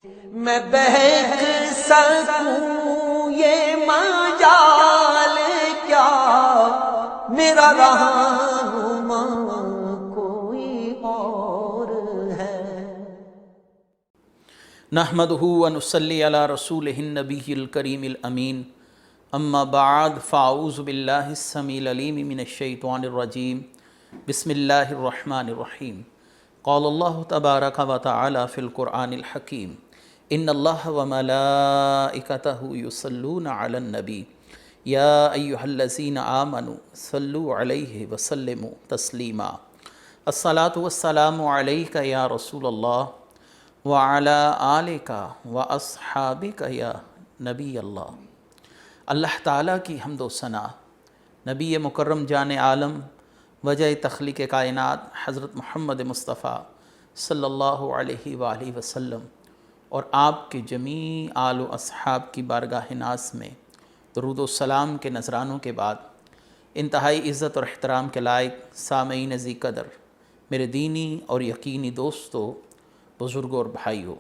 میں بہک سکوں یہ مجال کیا، میرا رہنما کوئی اور ہے۔ نحمدہ ونصلی علی رسولہ النبی الکریم الامین، اما بعد فاعوذ باللہ السمیع العلیم من الشیطان الرجیم، بسم اللہ الرحمن الرحیم۔ قال اللہ تبارک و تعالی فی القرآن الحکیم، ان اللہ وملائکتہ یصلون علی النبی یا ایہا الذین آمنوا صلوا علیہ وسلموا تسلیما۔ الصلاۃ والسلام علیک یا رسول اللہ وعلی آلک واصحابک یا نبی اللہ۔ اللہ تعالیٰ کی حمد و ثنا، نبی مکرم جان عالم وجہ تخلیق کائنات حضرت محمد مصطفیٰ صلی اللہ علیہ وآلہ وسلم اور آپ کے جمیع آل و اصحاب کی بارگاہ ناز میں درود و سلام کے نذرانوں کے بعد، انتہائی عزت اور احترام کے لائق سامعین ذی قدر، میرے دینی اور یقینی دوستو، بزرگوں اور بھائیوں،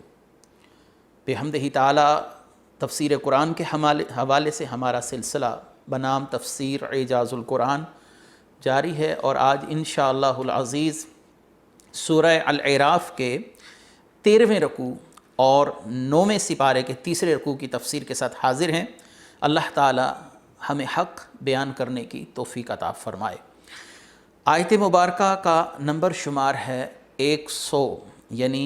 بحمدہ تعالیٰ تفسیر قرآن کے حوالے سے ہمارا سلسلہ بنام تفسیر اعجاز القرآن جاری ہے، اور آج انشاءاللہ العزیز سورہ الاعراف کے 13ویں رکوع اور 9ویں سپارے کے 3رے رکوع کی تفسیر کے ساتھ حاضر ہیں۔ اللہ تعالی ہمیں حق بیان کرنے کی توفیق عطا فرمائے۔ آیت مبارکہ کا نمبر شمار ہے 100، یعنی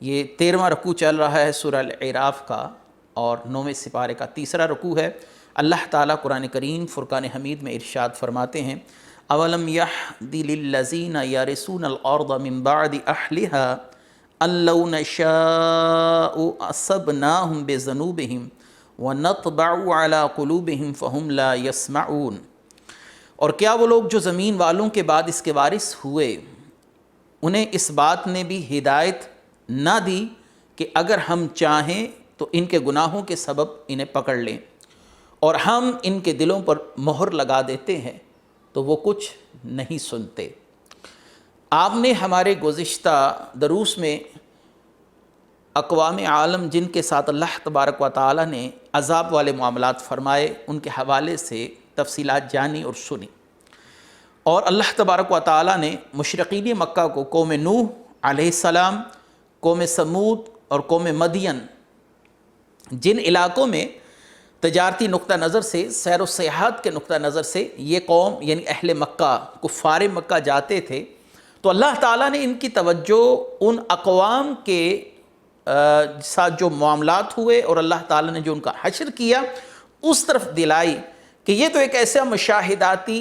یہ 13واں رکوع چل رہا ہے سورہ الاعراف کا، اور 9ویں سپارے کا 3را رکوع ہے۔ اللہ تعالیٰ قرآن کریم فرقان حمید میں ارشاد فرماتے ہیں، اولم یہدی للذین یرثون الارض من بعد اہلہا ان لو نشاء اصبناہم بذنوبہم ونطبع علی قلوبہم فہم لا یسمعون۔ اور کیا وہ لوگ جو زمین والوں کے بعد اس کے وارث ہوئے، انہیں اس بات نے بھی ہدایت نہ دی کہ اگر ہم چاہیں تو ان کے گناہوں کے سبب انہیں پکڑ لیں، اور ہم ان کے دلوں پر مہر لگا دیتے ہیں تو وہ کچھ نہیں سنتے۔ آپ نے ہمارے گزشتہ دروس میں اقوام عالم جن کے ساتھ اللہ تبارک و تعالی نے عذاب والے معاملات فرمائے، ان کے حوالے سے تفصیلات جانی اور سنی، اور اللہ تبارک و تعالی نے مشرقین مکہ کو قوم نوح علیہ السلام، قوم سمود اور قوم مدین، جن علاقوں میں تجارتی نقطہ نظر سے، سیر و سیاحت کے نقطہ نظر سے یہ قوم یعنی اہل مکہ، کفار مکہ جاتے تھے، تو اللہ تعالیٰ نے ان کی توجہ ان اقوام کے ساتھ جو معاملات ہوئے اور اللہ تعالیٰ نے جو ان کا حشر کیا اس طرف دلائی کہ یہ تو ایک ایسا مشاہداتی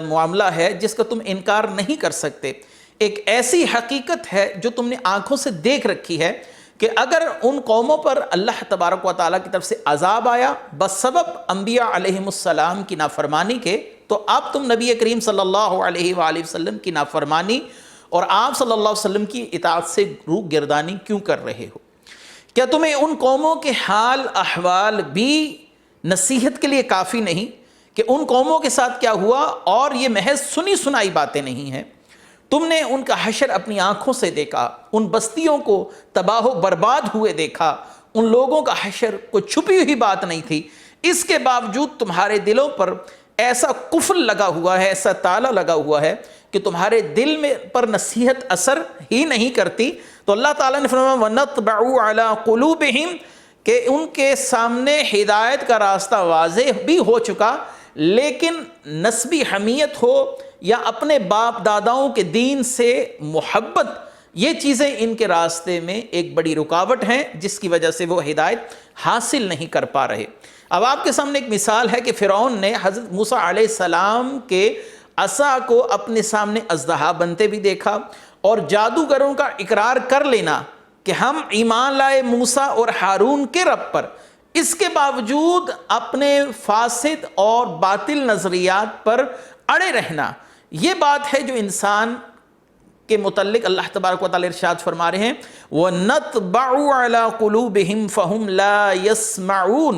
معاملہ ہے جس کا تم انکار نہیں کر سکتے، ایک ایسی حقیقت ہے جو تم نے آنکھوں سے دیکھ رکھی ہے کہ اگر ان قوموں پر اللہ تبارک و تعالیٰ کی طرف سے عذاب آیا بسبب انبیاء علیہم السلام کی نافرمانی کے، تو اب تم نبی کریم صلی اللہ علیہ وآلہ وسلم کی نافرمانی اور آپ صلی اللہ علیہ وسلم کی اطاعت سے روح گردانی کیوں کر رہے ہو؟ کیا تمہیں ان قوموں کے حال احوال بھی نصیحت کے لیے کافی نہیں کہ ان قوموں کے ساتھ کیا ہوا، اور یہ محض سنی سنائی باتیں نہیں ہیں؟ تم نے ان کا حشر اپنی آنکھوں سے دیکھا، ان بستیوں کو تباہ و برباد ہوئے دیکھا، ان لوگوں کا حشر کوئی چھپی ہوئی بات نہیں تھی، اس کے باوجود تمہارے دلوں پر ایسا قفل لگا ہوا ہے، ایسا تالا لگا ہوا ہے کہ تمہارے دل میں پر نصیحت اثر ہی نہیں کرتی۔ تو اللہ تعالیٰ نے فرمایا وَنَطْبَعُ عَلَىٰ قُلُوبِهِمْ، کہ ان کے سامنے ہدایت کا راستہ واضح بھی ہو چکا، لیکن نسبی حمیت ہو یا اپنے باپ داداؤں کے دین سے محبت، یہ چیزیں ان کے راستے میں ایک بڑی رکاوٹ ہیں جس کی وجہ سے وہ ہدایت حاصل نہیں کر پا رہے۔ اب آپ کے سامنے ایک مثال ہے کہ فرعون نے حضرت موسیٰ علیہ السلام کے عصا کو اپنے سامنے اژدہا بنتے بھی دیکھا، اور جادوگروں کا اقرار کر لینا کہ ہم ایمان لائے موسیٰ اور ہارون کے رب پر، اس کے باوجود اپنے فاسد اور باطل نظریات پر اڑے رہنا، یہ بات ہے جو انسان کے متعلق اللہ تبارک و تعالی ارشاد فرما رہے ہیں وَنَطْبَعُ عَلَىٰ قُلُوبِهِمْ فَهُمْ لَا يَسْمَعُونَ،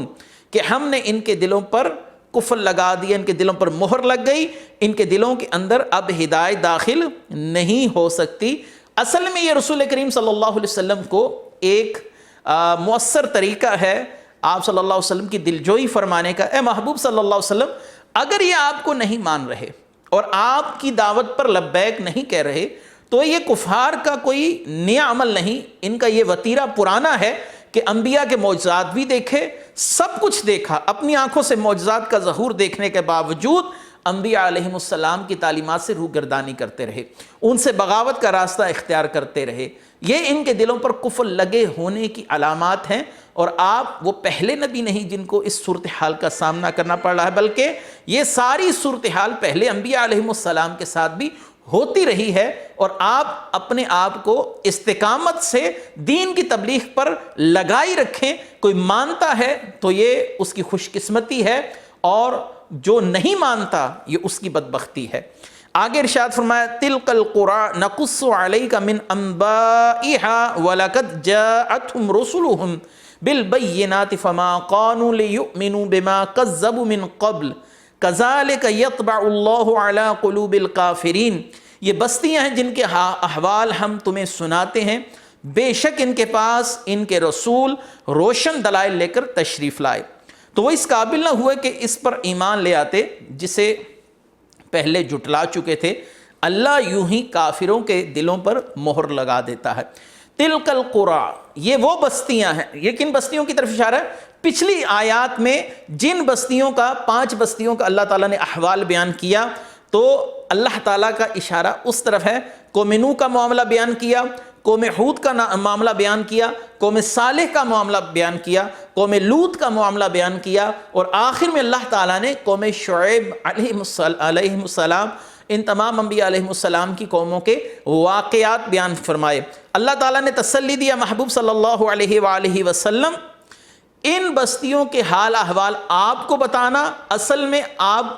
کہ ہم نے ان کے دلوں پر قفل لگا دیا، ان کے دلوں پر مہر لگ گئی، ان کے دلوں کے اندر اب ہدایت داخل نہیں ہو سکتی۔ اصل میں یہ رسول کریم صلی اللہ علیہ وسلم کو ایک مؤثر طریقہ ہے آپ صلی اللہ علیہ وسلم کی دلجوئی فرمانے کا. اے محبوب صلی اللہ علیہ وسلم، اگر یہ آپ کو نہیں مان رہے اور آپ کی دعوت پر لبیک نہیں کہہ رہے تو یہ کفار کا کوئی نیا عمل نہیں، ان کا یہ وتیرہ پرانا ہے کہ انبیاء کے معجزات بھی دیکھے، سب کچھ دیکھا، اپنی آنکھوں سے معجزات کا ظہور دیکھنے کے باوجود انبیاء علیہ السلام کی تعلیمات سے روگردانی کرتے رہے، ان سے بغاوت کا راستہ اختیار کرتے رہے. یہ ان کے دلوں پر کفر لگے ہونے کی علامات ہیں، اور آپ وہ پہلے نبی نہیں جن کو اس صورتحال کا سامنا کرنا پڑ رہا ہے، بلکہ یہ ساری صورتحال پہلے انبیاء علیہ السلام کے ساتھ بھی ہوتی رہی ہے. اور آپ اپنے آپ کو استقامت سے دین کی تبلیغ پر لگائی رکھیں. کوئی مانتا ہے تو یہ اس کی خوش قسمتی ہے، اور جو نہیں مانتا یہ اس کی بدبختی ہے. آگے ارشاد فرمایا تلک القری نقص علیک من انبائها ولقد جاءتهم رسلهم بالبینات فما كانوا ليؤمنوا بما كذبوا من قبل كذلك يطبع الله على قلوب الكافرین. یہ بستیاں ہیں جن کے احوال ہم تمہیں سناتے ہیں، بے شک ان کے پاس ان کے رسول روشن دلائل لے کر تشریف لائے تو وہ اس قابل نہ ہوئے کہ اس پر ایمان لے آتے جسے پہلے جھٹلا چکے تھے. اللہ یوں ہی کافروں کے دلوں پر مہر لگا دیتا ہے. تلک القری، یہ وہ بستیاں ہیں. یہ کن بستیوں کی طرف اشارہ ہے؟ پچھلی آیات میں جن بستیوں کا 5 بستیوں کا اللہ تعالیٰ نے احوال بیان کیا تو اللہ تعالیٰ کا اشارہ اس طرف ہے. قوم نوح کا معاملہ بیان کیا، قوم ہود کا معاملہ بیان کیا، قوم صالح کا معاملہ بیان کیا، قوم لوط کا معاملہ بیان کیا، اور آخر میں اللہ تعالیٰ نے قوم شعیب علیہ السلام، ان تمام انبیاء علیہ السلام کی قوموں کے واقعات بیان فرمائے. اللہ تعالیٰ نے تسلی دیا محبوب صلی اللہ علیہ وآلہ وسلم، ان بستیوں کے حال احوال آپ کو بتانا اصل میں آپ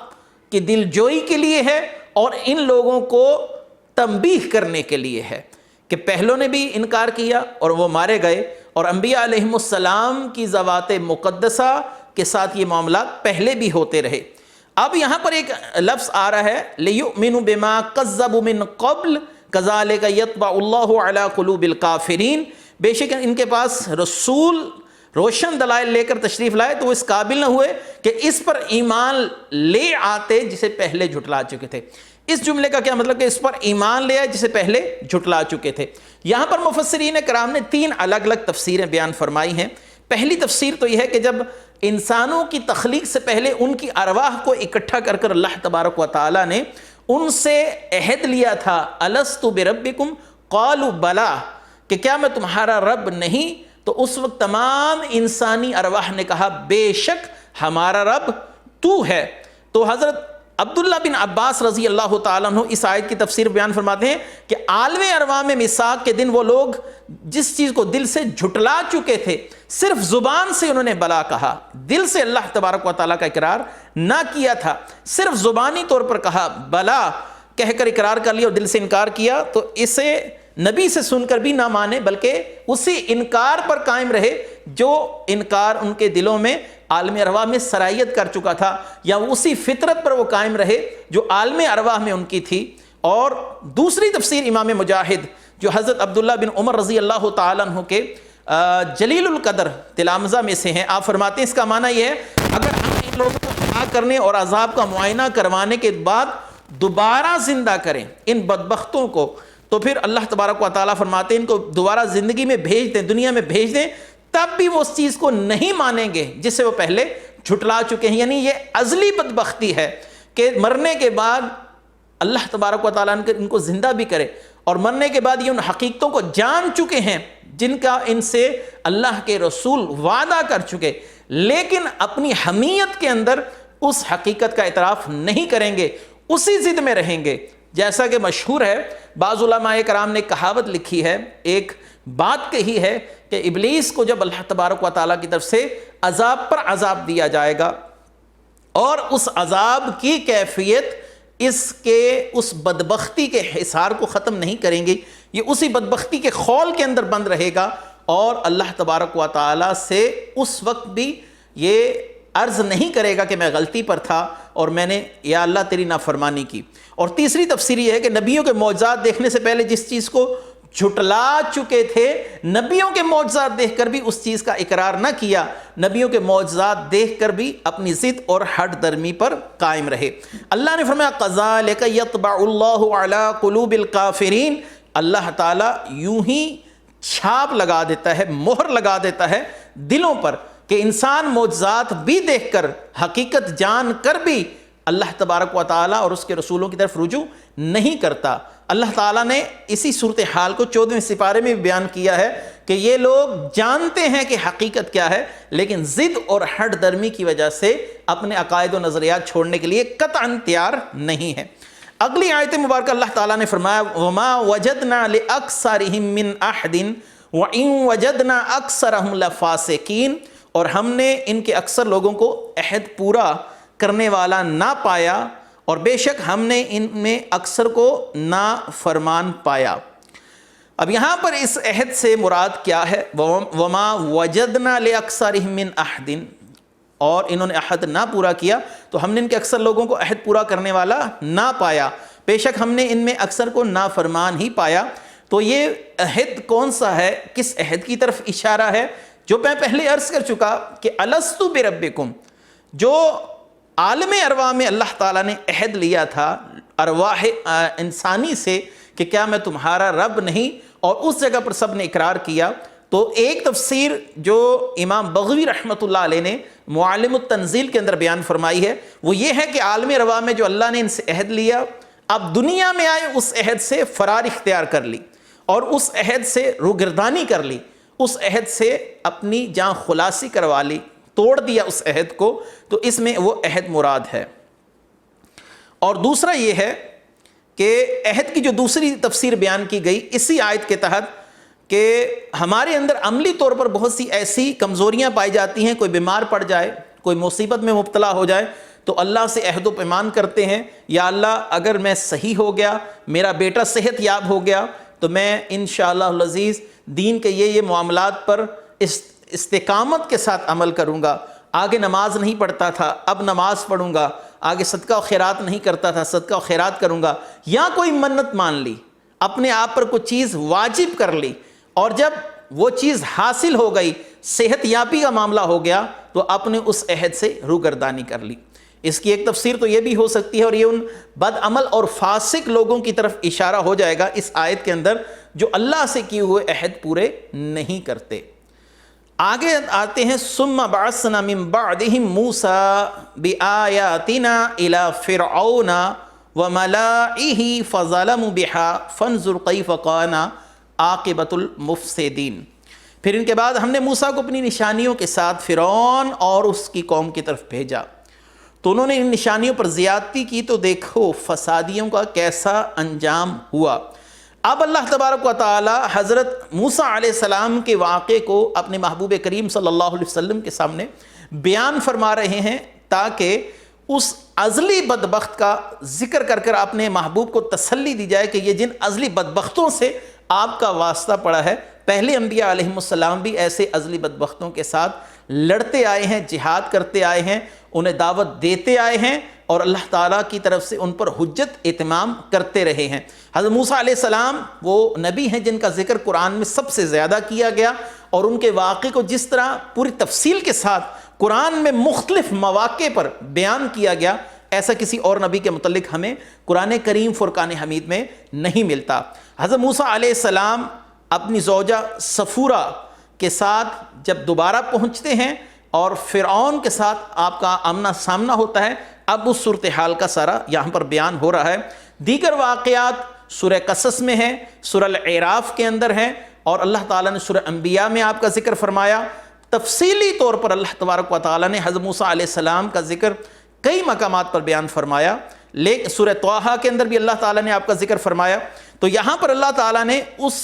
کی دل جوئی کے لیے ہے، اور ان لوگوں کو تنبیہ کرنے کے لیے ہے کہ پہلوں نے بھی انکار کیا اور وہ مارے گئے، اور انبیاء علیہ السلام کی ذوات مقدسہ کے ساتھ یہ معاملات پہلے بھی ہوتے رہے. اب یہاں پر ایک لفظ آ رہا ہے لِيُؤْمِنُوا بِمَا كَذَّبُوا مِن قَبْلِ كَذَلِكَ يَطْبَعُ اللَّهُ عَلَى قُلُوبِ الْكَافِرِينَ. بے شک ان کے پاس رسول روشن دلائل لے کر تشریف لائے تو وہ اس قابل نہ ہوئے کہ اس پر ایمان لے آتے جسے پہلے جھٹلا چکے تھے. اس جملے کا کیا مطلب کہ اس پر ایمان لے آئے جسے پہلے جھٹلا چکے تھے. یہاں پر مفسرین کرام نے 3 الگ الگ تفسیریں بیان فرمائی ہیں. پہلی تفسیر تو یہ ہے کہ جب انسانوں کی تخلیق سے پہلے ان کی ارواح کو اکٹھا کر کر اللہ تبارک و تعالی نے ان سے عہد لیا تھا الست بربکم قالوا بلا، کہ کیا میں تمہارا رب نہیں؟ تو اس وقت تمام انسانی ارواح نے کہا بے شک ہمارا رب تو ہے. تو حضرت عبداللہ بن عباس رضی اللہ تعالیٰ عنہ اس آیت کی تفسیر بیان فرماتے ہیں کہ عالم ارواح میں میثاق کے دن وہ لوگ جس چیز کو دل سے جھٹلا چکے تھے، صرف زبان سے انہوں نے بلا کہا، دل سے اللہ تبارک و تعالیٰ کا اقرار نہ کیا تھا، صرف زبانی طور پر کہا بلا کہہ کر اقرار کر لیا اور دل سے انکار کیا، تو اسے نبی سے سن کر بھی نہ مانے بلکہ اسی انکار پر قائم رہے جو انکار ان کے دلوں میں عالم ارواح میں سرائیت کر چکا تھا، یا اسی فطرت پر وہ قائم رہے جو عالم ارواح میں ان کی تھی. اور دوسری تفسیر امام مجاہد جو حضرت عبداللہ بن عمر رضی اللہ تعالیٰ عنہ کے جلیل القدر تلامذہ میں سے ہیں، آپ فرماتے ہیں اس کا معنی یہ ہے اگر ہم ان لوگوں کو ہلاک کرنے اور عذاب کا معائنہ کروانے کے بعد دوبارہ زندہ کریں ان بدبختوں کو، تو پھر اللہ تبارک و تعالیٰ فرماتے ہیں ان کو دوبارہ زندگی میں بھیج دیں، دنیا میں بھیج دیں، تب بھی وہ اس چیز کو نہیں مانیں گے جس سے وہ پہلے جھٹلا چکے ہیں. یعنی یہ ازلی بدبختی ہے کہ مرنے کے بعد اللہ تبارک و تعالیٰ ان کو زندہ بھی کرے، اور مرنے کے بعد یہ ان حقیقتوں کو جان چکے ہیں جن کا ان سے اللہ کے رسول وعدہ کر چکے، لیکن اپنی حمیت کے اندر اس حقیقت کا اعتراف نہیں کریں گے، اسی ضد میں رہیں گے. جیسا کہ مشہور ہے، بعض علماء کرام نے کہاوت لکھی ہے، ایک بات کہی ہے کہ ابلیس کو جب اللہ تبارک و تعالیٰ کی طرف سے عذاب پر عذاب دیا جائے گا اور اس عذاب کی کیفیت اس کے اس بدبختی کے حصار کو ختم نہیں کریں گے، یہ اسی بدبختی کے خول کے اندر بند رہے گا، اور اللہ تبارک و تعالیٰ سے اس وقت بھی یہ عرض نہیں کرے گا کہ میں غلطی پر تھا اور میں نے یا اللہ تیری نافرمانی کی. اور تیسری تفسیر یہ ہے کہ نبیوں کے معجزات دیکھنے سے پہلے جس چیز کو جھٹلا چکے تھے، نبیوں کے معجزات دیکھ کر بھی اس چیز کا اقرار نہ کیا، نبیوں کے معجزات دیکھ کر بھی اپنی ضد اور ہٹ درمی پر قائم رہے۔ اللہ نے فرمایا قَذَلِكَ يَطْبَعُ اللَّهُ عَلَى قُلُوبِ الْكَافِرِينَ، اللہ تعالیٰ یوں ہی چھاپ لگا دیتا ہے، مہر لگا دیتا ہے دلوں پر کہ انسان معجزات بھی دیکھ کر، حقیقت جان کر بھی اللہ تبارک و تعالیٰ اور اس کے رسولوں کی طرف رجوع نہیں کرتا۔ اللہ تعالیٰ نے اسی صورتحال کو 14ویں سپارے میں بھی بیان کیا ہے کہ یہ لوگ جانتے ہیں کہ حقیقت کیا ہے، لیکن ضد اور ہٹ درمی کی وجہ سے اپنے عقائد و نظریات چھوڑنے کے لیے قطعاً تیار نہیں ہے۔ اگلی آیت مبارکہ اللہ تعالیٰ نے فرمایا وَمَا وَجَدْنَا لِأَكْثَرِهِم مِّنْ أَحْدٍ وَإِن وَجَدْنَا أَكْثَرَهُمْ لَفَاسِقِينَ، اور ہم نے ان کے اکثر لوگوں کو عہد پورا کرنے والا نہ پایا، اور بے شک ہم نے ان میں اکثر کو نافرمان پایا۔ اب یہاں پر اس عہد سے مراد کیا ہے؟ وَمَا وَجَدْنَا لِأَكْثَرِهِم مِّنْ أَحْدٍ، اور انہوں نے عہد نہ پورا کیا تو ہم نے ان کے اکثر لوگوں کو عہد پورا کرنے والا نہ پایا، بے شک ہم نے ان میں اکثر کو نافرمان ہی پایا۔ تو یہ عہد کون سا ہے؟ کس عہد کی طرف اشارہ ہے؟ جو میں پہلے عرض کر چکا کہ الستُ بربکم، جو عالم ارواح میں اللہ تعالیٰ نے عہد لیا تھا ارواح انسانی سے کہ کیا میں تمہارا رب نہیں، اور اس جگہ پر سب نے اقرار کیا۔ تو ایک تفسیر جو امام بغوی رحمۃ اللہ علیہ نے معالم التنزیل کے اندر بیان فرمائی ہے وہ یہ ہے کہ عالم ارواح میں جو اللہ نے ان سے عہد لیا، اب دنیا میں آئے اس عہد سے فرار اختیار کر لی اور اس عہد سے روگردانی کر لی، اس عہد سے اپنی جان خلاصی کروا لی، توڑ دیا اس عہد کو، تو اس میں وہ عہد مراد ہے۔ اور دوسرا یہ ہے کہ عہد کی جو دوسری تفسیر بیان کی گئی اسی آیت کے تحت کہ ہمارے اندر عملی طور پر بہت سی ایسی کمزوریاں پائی جاتی ہیں، کوئی بیمار پڑ جائے، کوئی مصیبت میں مبتلا ہو جائے تو اللہ سے عہد و پیمان کرتے ہیں، یا اللہ اگر میں صحیح ہو گیا، میرا بیٹا صحت یاب ہو گیا تو میں انشاءاللہ العزیز دین کے یہ معاملات پر استقامت کے ساتھ عمل کروں گا، آگے نماز نہیں پڑھتا تھا اب نماز پڑھوں گا، آگے صدقہ و خیرات نہیں کرتا تھا صدقہ و خیرات کروں گا، یا کوئی منت مان لی، اپنے آپ پر کوئی چیز واجب کر لی، اور جب وہ چیز حاصل ہو گئی، صحت یابی کا معاملہ ہو گیا تو اپنے اس عہد سے روگردانی کر لی۔ اس کی ایک تفسیر تو یہ بھی ہو سکتی ہے، اور یہ ان بد عمل اور فاسق لوگوں کی طرف اشارہ ہو جائے گا اس آیت کے اندر جو اللہ سے کیے ہوئے عہد پورے نہیں کرتے۔ آگے آتے ہیں ثم بعثنا من بعدهم موسى بآياتنا الى فرعون وملائه فظلموا بها فانظر كيف كان عاقبۃ المفسدین۔ پھر ان کے بعد ہم نے موسیٰ کو اپنی نشانیوں کے ساتھ فرعون اور اس کی قوم کی طرف بھیجا، تو انہوں نے ان نشانیوں پر زیادتی کی تو دیکھو فسادیوں کا کیسا انجام ہوا۔ اب اللہ تبارک و تعالی حضرت موسیٰ علیہ السلام کے واقعے کو اپنے محبوب کریم صلی اللہ علیہ وسلم کے سامنے بیان فرما رہے ہیں تاکہ اس ازلی بدبخت کا ذکر کر کر اپنے محبوب کو تسلی دی جائے کہ یہ جن ازلی بدبختوں سے آپ کا واسطہ پڑا ہے، پہلے انبیاء علیہ السلام بھی ایسے ازلی بدبختوں کے ساتھ لڑتے آئے ہیں، جہاد کرتے آئے ہیں، انہیں دعوت دیتے آئے ہیں، اور اللہ تعالیٰ کی طرف سے ان پر حجت اتمام کرتے رہے ہیں۔ حضرت موسیٰ علیہ السلام وہ نبی ہیں جن کا ذکر قرآن میں سب سے زیادہ کیا گیا، اور ان کے واقعے کو جس طرح پوری تفصیل کے ساتھ قرآن میں مختلف مواقع پر بیان کیا گیا، ایسا کسی اور نبی کے متعلق ہمیں قرآن کریم فرقان حمید میں نہیں ملتا۔ حضرت موسیٰ علیہ السلام اپنی زوجہ صفورہ کے ساتھ جب دوبارہ پہنچتے ہیں اور فرعون کے ساتھ آپ کا آمنا سامنا ہوتا ہے، اب اس صورتحال کا سارا یہاں پر بیان ہو رہا ہے۔ دیگر واقعات سورہ قصص میں ہیں، سورہ الاعراف کے اندر ہیں، اور اللہ تعالیٰ نے سورہ انبیاء میں آپ کا ذکر فرمایا۔ تفصیلی طور پر اللہ تبارک و تعالیٰ نے حضرت موسیٰ علیہ السلام کا ذکر کئی مقامات پر بیان فرمایا، لیکن سورہ طٰہٰ کے اندر بھی اللہ تعالیٰ نے آپ کا ذکر فرمایا۔ تو یہاں پر اللہ تعالیٰ نے اس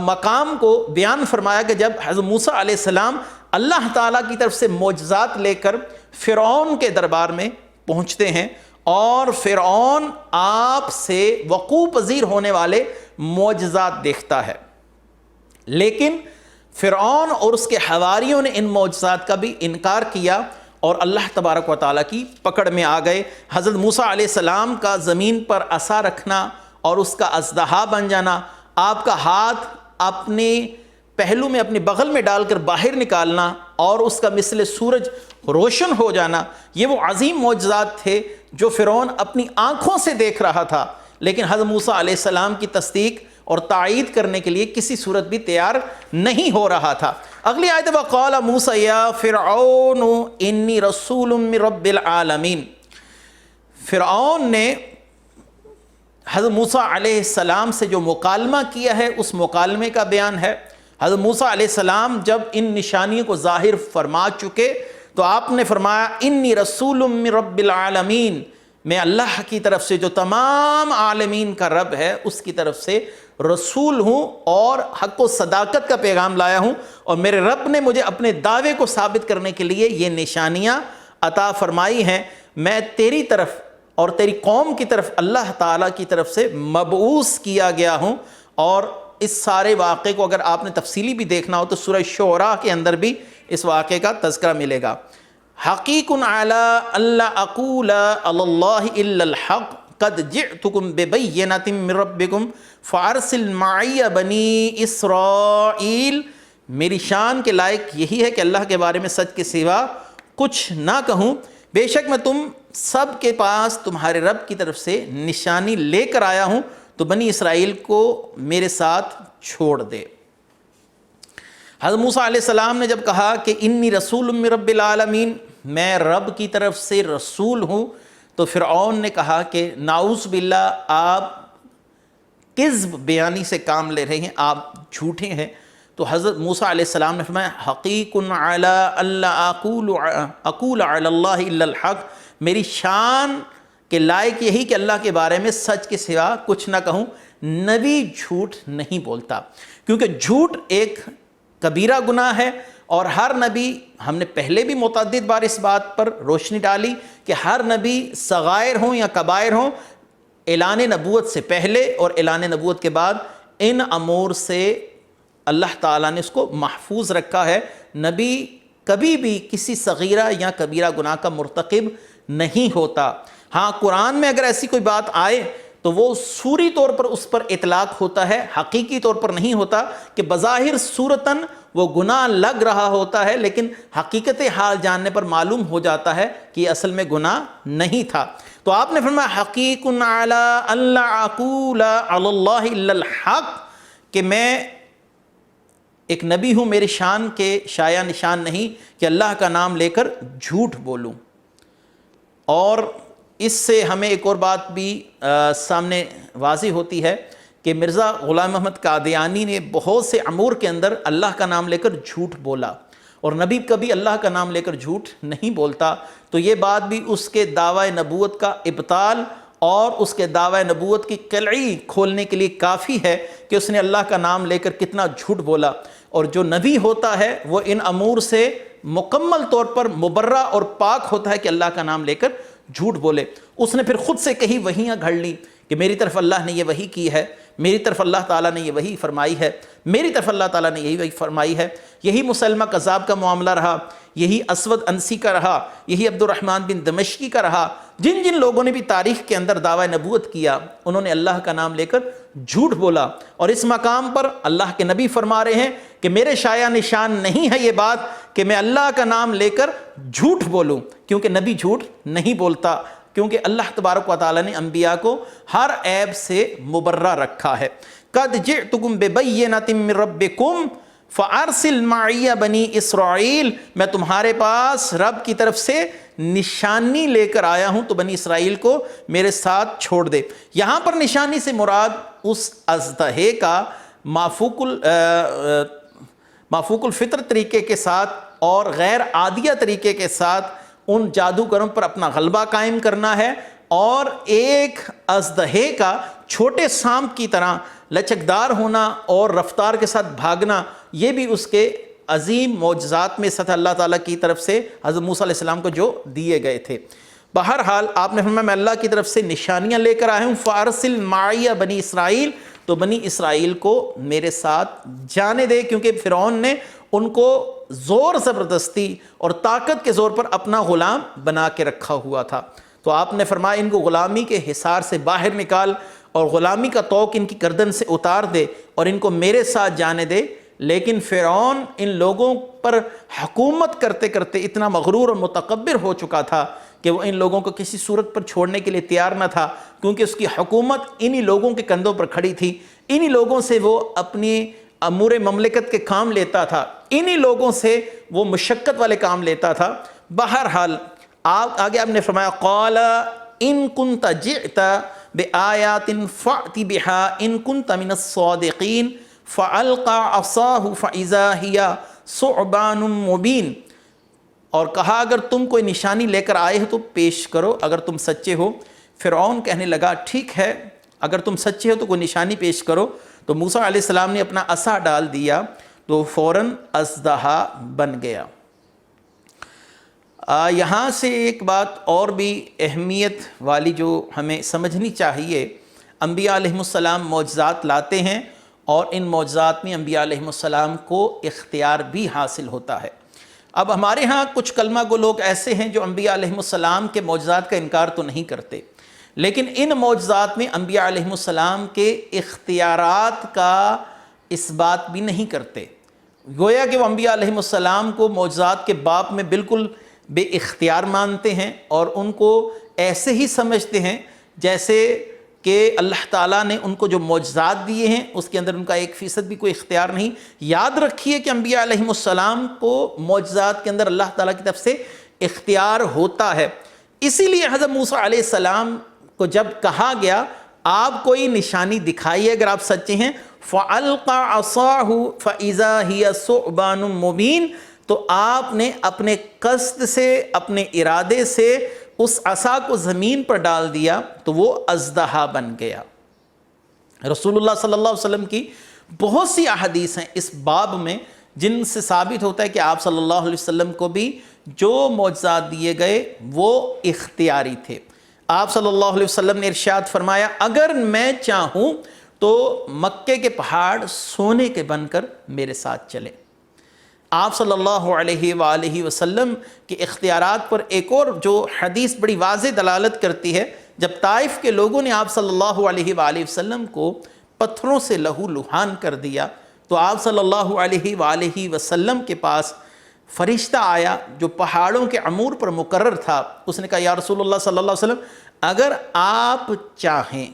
مقام کو بیان فرمایا کہ جب حضرت موسیٰ علیہ السلام اللہ تعالیٰ کی طرف سے معجزات لے کر فرعون کے دربار میں پہنچتے ہیں، اور فرعون آپ سے وقوع پذیر ہونے والے معجزات دیکھتا ہے، لیکن فرعون اور اس کے حواریوں نے ان معجزات کا بھی انکار کیا اور اللہ تبارک و تعالیٰ کی پکڑ میں آ گئے۔ حضرت موسیٰ علیہ السلام کا زمین پر عصا رکھنا اور اس کا اژدہا بن جانا آپ کا ہاتھ اپنے پہلو میں اپنے بغل میں ڈال کر باہر نکالنا اور اس کا مثل سورج روشن ہو جانا، یہ وہ عظیم معجزات تھے جو فرعون اپنی آنکھوں سے دیکھ رہا تھا، لیکن حضرت موسیٰ علیہ السلام کی تصدیق اور تائید کرنے کے لیے کسی صورت بھی تیار نہیں ہو رہا تھا۔ اگلی آیت وَقَالَ مُوسَىٰ يَا فِرْعَوْنُ إِنِّي رَسُولٌ مِّن رَبِّ الْعَالَمِينَ، فرعون نے حضرت موسیٰ علیہ السلام سے جو مکالمہ کیا ہے اس مکالمے کا بیان ہے۔ حضرت موسیٰ علیہ السلام جب ان نشانیوں کو ظاہر فرما چکے تو آپ نے فرمایا انی رسول من رب العالمین، میں اللہ کی طرف سے جو تمام عالمین کا رب ہے اس کی طرف سے رسول ہوں اور حق و صداقت کا پیغام لایا ہوں، اور میرے رب نے مجھے اپنے دعوے کو ثابت کرنے کے لیے یہ نشانیاں عطا فرمائی ہیں۔ میں تیری طرف اور تیری قوم کی طرف اللہ تعالیٰ کی طرف سے مبعوث کیا گیا ہوں۔ اور اس سارے واقعے کو اگر آپ نے تفصیلی بھی دیکھنا ہو تو سورہ شعراء کے اندر بھی اس واقعے کا تذکرہ ملے گا۔ حقیق علی اللہ اقول علی اللہ الا الحق قد جئتکم ببینۃ من ربکم فارسل معی بنی اسرائیل، میری شان کے لائق یہی ہے کہ اللہ کے بارے میں سچ کے سوا کچھ نہ کہوں، بے شک میں تم سب کے پاس تمہارے رب کی طرف سے نشانی لے کر آیا ہوں، تو بنی اسرائیل کو میرے ساتھ چھوڑ دے۔ حضرت موسیٰ علیہ السلام نے جب کہا کہ انی رسول من رب العالمین، میں رب کی طرف سے رسول ہوں، تو فرعون نے کہا کہ نعوذ باللہ آپ کذب بیانی سے کام لے رہے ہیں، آپ جھوٹے ہیں۔ تو حضرت موسیٰ علیہ السلام نے فرمایا حقیق علی اللہ اقول علی اللہ الا الحق، میری شان کہ لائق یہی کہ اللہ کے بارے میں سچ کے سوا کچھ نہ کہوں۔ نبی جھوٹ نہیں بولتا، کیونکہ جھوٹ ایک کبیرہ گناہ ہے، اور ہر نبی، ہم نے پہلے بھی متعدد بار اس بات پر روشنی ڈالی کہ ہر نبی صغائر ہوں یا کبائر ہوں، اعلان نبوت سے پہلے اور اعلان نبوت کے بعد ان امور سے اللہ تعالیٰ نے اس کو محفوظ رکھا ہے۔ نبی کبھی بھی کسی صغیرہ یا کبیرہ گناہ کا مرتکب نہیں ہوتا۔ ہاں قرآن میں اگر ایسی کوئی بات آئے تو وہ صوری طور پر اس پر اطلاق ہوتا ہے، حقیقی طور پر نہیں ہوتا کہ بظاہر صورتاً وہ گناہ لگ رہا ہوتا ہے، لیکن حقیقت حال جاننے پر معلوم ہو جاتا ہے کہ یہ اصل میں گناہ نہیں تھا۔ تو آپ نے فرمایا حقیق علی اللہ اقول علی اللہ الا الحق، کہ میں ایک نبی ہوں، میری شان کے شایع نشان نہیں کہ اللہ کا نام لے کر جھوٹ بولوں۔ اور اس سے ہمیں ایک اور بات بھی سامنے واضح ہوتی ہے کہ مرزا غلام محمد قادیانی نے بہت سے امور کے اندر اللہ کا نام لے کر جھوٹ بولا، اور نبی کبھی اللہ کا نام لے کر جھوٹ نہیں بولتا۔ تو یہ بات بھی اس کے دعوی نبوت کا ابطال اور اس کے دعوی نبوت کی قلعی کھولنے کے لیے کافی ہے کہ اس نے اللہ کا نام لے کر کتنا جھوٹ بولا۔ اور جو نبی ہوتا ہے وہ ان امور سے مکمل طور پر مبرہ اور پاک ہوتا ہے کہ اللہ کا نام لے کر جھوٹ بولے۔ اس نے پھر خود سے کہیں وحیاں گھڑ لی کہ میری طرف اللہ نے یہ وحی کی ہے، میری طرف اللہ تعالیٰ نے یہ وحی فرمائی ہے، میری طرف اللہ تعالیٰ نے یہی وحی فرمائی ہے۔ یہی مسلمہ کذاب کا معاملہ رہا، یہی اسود انسی کا رہا، یہی عبد الرحمن بن دمشقی کا رہا۔ جن جن لوگوں نے بھی تاریخ کے اندر دعوی نبوت کیا انہوں نے اللہ کا نام لے کر جھوٹ بولا، اور اس مقام پر اللہ کے نبی فرما رہے ہیں کہ میرے شایع نشان نہیں ہے یہ بات کہ میں اللہ کا نام لے کر جھوٹ بولوں، کیونکہ نبی جھوٹ نہیں بولتا، کیونکہ اللہ تبارک و تعالیٰ نے انبیاء کو ہر عیب سے مبرہ رکھا ہے۔ قد جئتکم ببینۃ من ربکم فارسل معی بنی اسرائیل، میں تمہارے پاس رب کی طرف سے نشانی لے کر آیا ہوں، تو بنی اسرائیل کو میرے ساتھ چھوڑ دے۔ یہاں پر نشانی سے مراد اس اژدہے کا مافوق الفطر طریقے کے ساتھ اور غیر عادیہ طریقے کے ساتھ ان جادوگروں پر اپنا غلبہ قائم کرنا ہے، اور ایک اژدہے کا چھوٹے سانپ کی طرح لچکدار ہونا اور رفتار کے ساتھ بھاگنا، یہ بھی اس کے عظیم معجزات میں سطح اللہ تعالیٰ کی طرف سے حضرت موسیٰ علیہ السلام کو جو دیے گئے تھے۔ بہرحال آپ نے فرمایا میں اللہ کی طرف سے نشانیاں لے کر آیا ہوں، فارسل معی بنی اسرائیل، تو بنی اسرائیل کو میرے ساتھ جانے دے، کیونکہ فرعون نے ان کو زور زبردستی اور طاقت کے زور پر اپنا غلام بنا کے رکھا ہوا تھا۔ تو آپ نے فرمایا ان کو غلامی کے حصار سے باہر نکال اور غلامی کا طوق ان کی گردن سے اتار دے اور ان کو میرے ساتھ جانے دے۔ لیکن فرعون ان لوگوں پر حکومت کرتے کرتے اتنا مغرور اور متکبر ہو چکا تھا کہ وہ ان لوگوں کو کسی صورت پر چھوڑنے کے لیے تیار نہ تھا، کیونکہ اس کی حکومت انہی لوگوں کے کندھوں پر کھڑی تھی، انہی لوگوں سے وہ اپنی امور مملکت کے کام لیتا تھا، انہی لوگوں سے وہ مشقت والے کام لیتا تھا۔ بہرحال آگے آپ نے فرمایا قال ان كنت جئت بآیات فأت بها ان كنت من الصادقین فألقى عصاه فإذا هي ثعبان مبین، اور کہا اگر تم کوئی نشانی لے کر آئے ہو تو پیش کرو اگر تم سچے ہو۔ فرعون کہنے لگا ٹھیک ہے اگر تم سچے ہو تو کوئی نشانی پیش کرو۔ تو موسیٰ علیہ السلام نے اپنا عصا ڈال دیا تو فوراً اژدہا بن گیا۔ یہاں سے ایک بات اور بھی اہمیت والی جو ہمیں سمجھنی چاہیے، انبیاء علیہ السلام معجزات لاتے ہیں اور ان معجزات میں انبیاء علیہ السلام کو اختیار بھی حاصل ہوتا ہے۔ اب ہمارے ہاں کچھ کلمہ گو لوگ ایسے ہیں جو انبیاء علیہ السلام کے معجزات کا انکار تو نہیں کرتے، لیکن ان معجزات میں انبیاء علیہ السلام کے اختیارات کا اس بات بھی نہیں کرتے، گویا کہ وہ انبیاء علیہ السلام کو معجزات کے باب میں بالکل بے اختیار مانتے ہیں اور ان کو ایسے ہی سمجھتے ہیں جیسے کہ اللہ تعالیٰ نے ان کو جو معجزات دیے ہیں اس کے اندر ان کا 1% بھی کوئی اختیار نہیں۔ یاد رکھیے کہ انبیاء علیہ السلام کو معجزات کے اندر اللہ تعالیٰ کی طرف سے اختیار ہوتا ہے، اسی لیے حضرت موسیٰ علیہ السلام کو جب کہا گیا آپ کوئی نشانی دکھائیے اگر آپ سچے ہیں، فَأَلْقَى عَصَاهُ فَإِذَا هِيَ ثُعْبَانٌ مُبِينٌ، تو آپ نے اپنے قصد سے اپنے ارادے سے اس عصا کو زمین پر ڈال دیا تو وہ اژدہا بن گیا۔ رسول اللہ صلی اللہ علیہ وسلم کی بہت سی احادیث ہیں اس باب میں جن سے ثابت ہوتا ہے کہ آپ صلی اللہ علیہ وسلم کو بھی جو معجزات دیے گئے وہ اختیاری تھے۔ آپ صلی اللہ علیہ وسلم نے ارشاد فرمایا اگر میں چاہوں تو مکے کے پہاڑ سونے کے بن کر میرے ساتھ چلے۔ آپ صلی اللہ علیہ وآلہ وسلم کے اختیارات پر ایک اور جو حدیث بڑی واضح دلالت کرتی ہے، جب طائف کے لوگوں نے آپ صلی اللہ علیہ وآلہ وسلم کو پتھروں سے لہو لہان کر دیا تو آپ صلی اللہ علیہ وآلہ وسلم کے پاس فرشتہ آیا جو پہاڑوں کے عمور پر مقرر تھا۔ اس نے کہا یا رسول اللہ صلی اللہ علیہ وسلم اگر آپ چاہیں،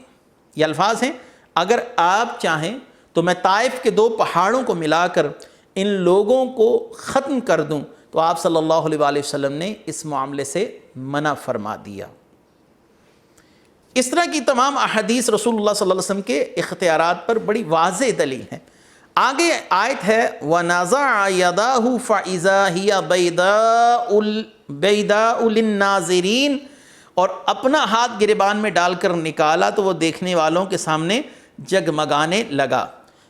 یہ الفاظ ہیں، اگر آپ چاہیں تو میں طائف کے 2 پہاڑوں کو ملا کر ان لوگوں کو ختم کر دوں، تو آپ صلی اللہ علیہ وآلہ وسلم نے اس معاملے سے منع فرما دیا۔ اس طرح کی تمام احادیث رسول اللہ صلی اللہ علیہ وسلم کے اختیارات پر بڑی واضح دلیل ہیں۔ آگے آیت ہے وَنَزَعَ يَدَاهُ فَإِذَا هِيَ بَيْضَاءُ لِلنَّاظِرِينَ، اور اپنا ہاتھ گریبان میں ڈال کر نکالا تو وہ دیکھنے والوں کے سامنے جگمگانے لگا۔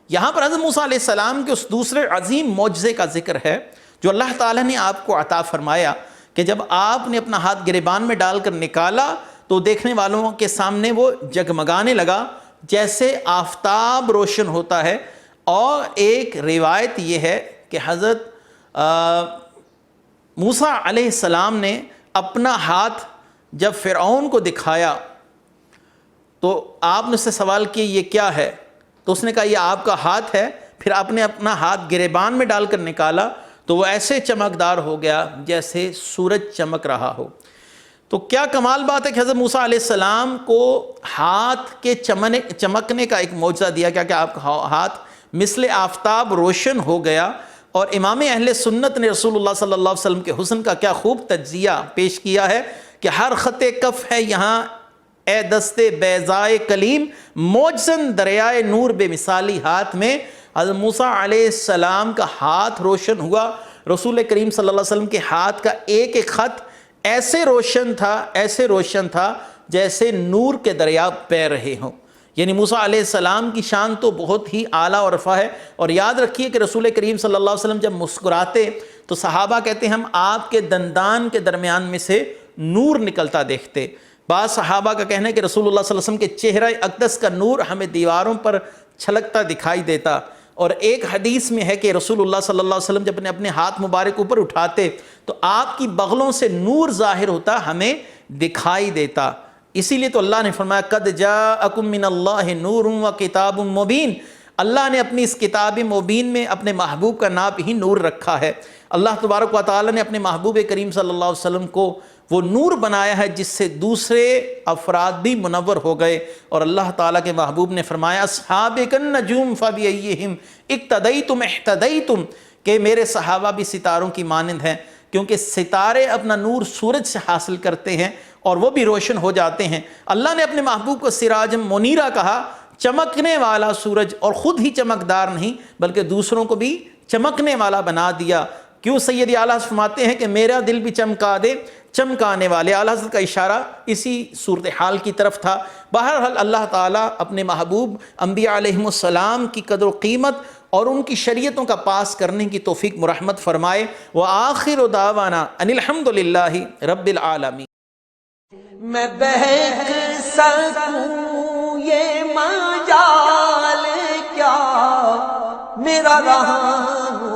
یہاں پر حضرت موسیٰ علیہ السلام کے اس دوسرے عظیم معجزے کا ذکر ہے جو اللہ تعالیٰ نے آپ کو عطا فرمایا کہ جب آپ نے اپنا ہاتھ گریبان میں ڈال کر نکالا تو دیکھنے والوں کے سامنے وہ جگمگانے لگا جیسے آفتاب روشن ہوتا ہے۔ اور ایک روایت یہ ہے کہ حضرت موسیٰ علیہ السلام نے اپنا ہاتھ جب فرعون کو دکھایا تو آپ نے اس سے سوال کیا یہ کیا ہے، تو اس نے کہا یہ آپ کا ہاتھ ہے۔ پھر آپ نے اپنا ہاتھ گریبان میں ڈال کر نکالا تو وہ ایسے چمکدار ہو گیا جیسے سورج چمک رہا ہو۔ تو کیا کمال بات ہے کہ حضرت موسیٰ علیہ السلام کو ہاتھ کے چمکنے کا ایک معجزہ دیا گیا کہ آپ کا ہاتھ مثل آفتاب روشن ہو گیا۔ اور امام اہل سنت نے رسول اللہ صلی اللہ علیہ وسلم کے حسن کا کیا خوب تجزیہ پیش کیا ہے کہ ہر خط کف ہے یہاں اے دست بیضائے کلیم، معجزن دریائے نور بے مثالی ہاتھ میں۔ حضرت موسیٰ علیہ السلام کا ہاتھ روشن ہوا، رسول کریم صلی اللہ علیہ وسلم کے ہاتھ کا ایک ایک خط ایسے روشن تھا جیسے نور کے دریا بہہ رہے ہوں۔ یعنی موسیٰ علیہ السلام کی شان تو بہت ہی اعلیٰ اور رفع ہے۔ اور یاد رکھیے کہ رسول کریم صلی اللہ علیہ وسلم جب مسکراتے تو صحابہ کہتے ہیں ہم آپ کے دندان کے درمیان میں سے نور نکلتا دیکھتے۔ بعض صحابہ کا کہنا ہے کہ رسول اللہ صلی اللہ علیہ وسلم کے چہرہ اقدس کا نور ہمیں دیواروں پر چھلکتا دکھائی دیتا۔ اور ایک حدیث میں ہے کہ رسول اللہ صلی اللہ علیہ وسلم جب اپنے ہاتھ مبارک اوپر اٹھاتے تو آپ کی بغلوں سے نور ظاہر ہوتا ہمیں دکھائی دیتا۔ اسی لیے تو اللہ نے فرمایا قد جاءکم من اللہ نور و کتاب مبین، اللہ نے اپنی اس کتاب مبین میں اپنے محبوب کا نام ہی نور رکھا ہے۔ اللہ تبارک و تعالی نے اپنے محبوب کریم صلی اللہ علیہ وسلم کو وہ نور بنایا ہے جس سے دوسرے افراد بھی منور ہو گئے، اور اللہ تعالیٰ کے محبوب نے فرمایا اصحاب النجوم فبأیہم اقتدیتم اہتدیتم، کہ میرے صحابہ بھی ستاروں کی مانند ہیں، کیونکہ ستارے اپنا نور سورج سے حاصل کرتے ہیں اور وہ بھی روشن ہو جاتے ہیں۔ اللہ نے اپنے محبوب کو سراج منیرہ کہا، چمکنے والا سورج، اور خود ہی چمکدار نہیں بلکہ دوسروں کو بھی چمکنے والا بنا دیا۔ کیوں سید اعلیٰ فرماتے ہیں کہ میرا دل بھی چمکا دے چمکانے والے۔ اعلیٰ حضرت کا اشارہ اسی صورتحال کی طرف تھا۔ بہرحال اللہ تعالیٰ اپنے محبوب انبیاء علیہم السلام کی قدر و قیمت اور ان کی شریعتوں کا پاس کرنے کی توفیق مرحمت فرمائے۔ وآخر دعوانا ان الحمد للہ رب العالمین۔ میں بہک سکوں یہ مجال کیا، میرا رہنما